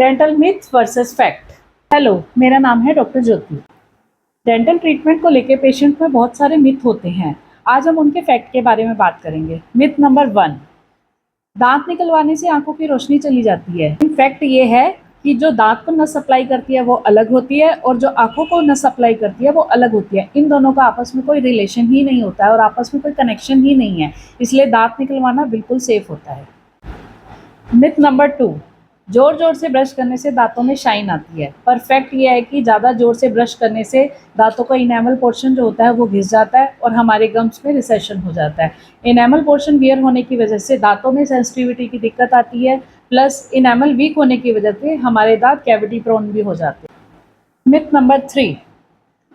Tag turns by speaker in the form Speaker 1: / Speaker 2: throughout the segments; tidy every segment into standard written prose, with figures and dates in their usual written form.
Speaker 1: Dental myths versus fact. Hello, मेरा नाम है डॉक्टर ज्योति। डेंटल ट्रीटमेंट को लेके पेशेंट में बहुत सारे मिथ होते हैं। आज हम उनके फैक्ट के बारे में बात करेंगे। मिथ नंबर 1, दांत निकलवाने से आंखों की रोशनी चली जाती है। फैक्ट ये है कि जो दांत को नस सप्लाई करती है वो अलग होती है और जो आंखों को नस सप्लाई करती है वो अलग होती है। इन दोनों का आपस में कोई रिलेशन ही नहीं होता है और आपस में कोई कनेक्शन ही नहीं है, इसलिए दांत निकलवाना बिल्कुल सेफ होता है। मिथ नंबर 2, जोर जोर से ब्रश करने से दांतों में शाइन आती है। पर फैक्ट ये है कि ज़्यादा जोर से ब्रश करने से दांतों का इनेमल पोर्शन जो होता है वो घिस जाता है और हमारे गम्स में रिसेशन हो जाता है। इनेमल पोर्शन वियर होने की वजह से दांतों में सेंसिटिविटी की दिक्कत आती है, प्लस इनेमल वीक होने की वजह से हमारे दांत कैविटी प्रोन भी हो जाते हैं। मिथ नंबर 3,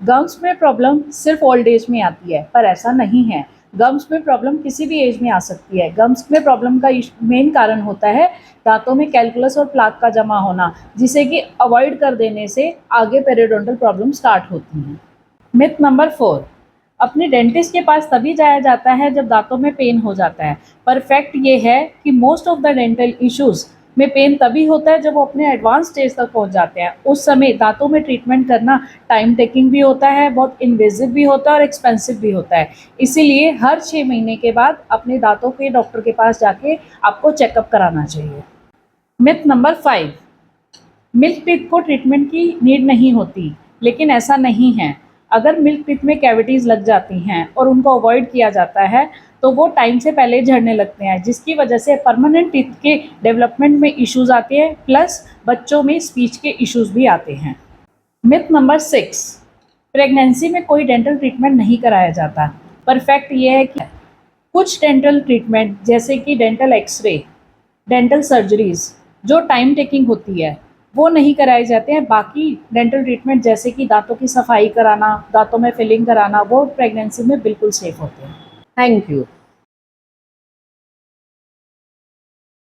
Speaker 1: गम्स में प्रॉब्लम सिर्फ ओल्ड एज में आती है, पर ऐसा नहीं है। गम्स में प्रॉब्लम किसी भी एज में आ सकती है। गम्स में प्रॉब्लम का मेन कारण होता है दांतों में कैल्कुलस और प्लाक का जमा होना, जिसे कि अवॉइड कर देने से आगे पेरियोडोंटल प्रॉब्लम स्टार्ट होती हैं। मिथ नंबर 4, अपने डेंटिस्ट के पास तभी जाया जाता है जब दांतों में पेन हो जाता है। पर फैक्ट ये है कि most of the dental issues में पेन तभी होता है जब वो अपने एडवांस स्टेज तक पहुंच जाते हैं। उस समय दांतों में ट्रीटमेंट करना टाइम टेकिंग भी होता है, बहुत इन्वेजिव भी होता है और एक्सपेंसिव भी होता है। इसीलिए हर 6 महीने के बाद अपने दांतों के डॉक्टर के पास जाके आपको चेकअप कराना चाहिए। मिथ नंबर 5, मिल्क टीथ को ट्रीटमेंट की नीड नहीं होती, लेकिन ऐसा नहीं है। अगर मिल्क टीथ में कैविटीज़ लग जाती हैं और उनको अवॉइड किया जाता है तो वो टाइम से पहले झड़ने लगते हैं, जिसकी वजह से परमानेंट टीथ के डेवलपमेंट में इश्यूज आते हैं, प्लस बच्चों में स्पीच के इश्यूज भी आते हैं। मिथ नंबर 6, प्रेगनेंसी में कोई डेंटल ट्रीटमेंट नहीं कराया जाता। पर फैक्ट ये है कि कुछ डेंटल ट्रीटमेंट जैसे कि डेंटल एक्सरे, डेंटल सर्जरीज जो टाइम टेकिंग होती है वो नहीं कराए जाते हैं। बाकी डेंटल ट्रीटमेंट जैसे कि दांतों की सफाई कराना, दांतों में फिलिंग कराना, वो प्रेगनेंसी में बिल्कुल सेफ होते हैं।
Speaker 2: Thank you.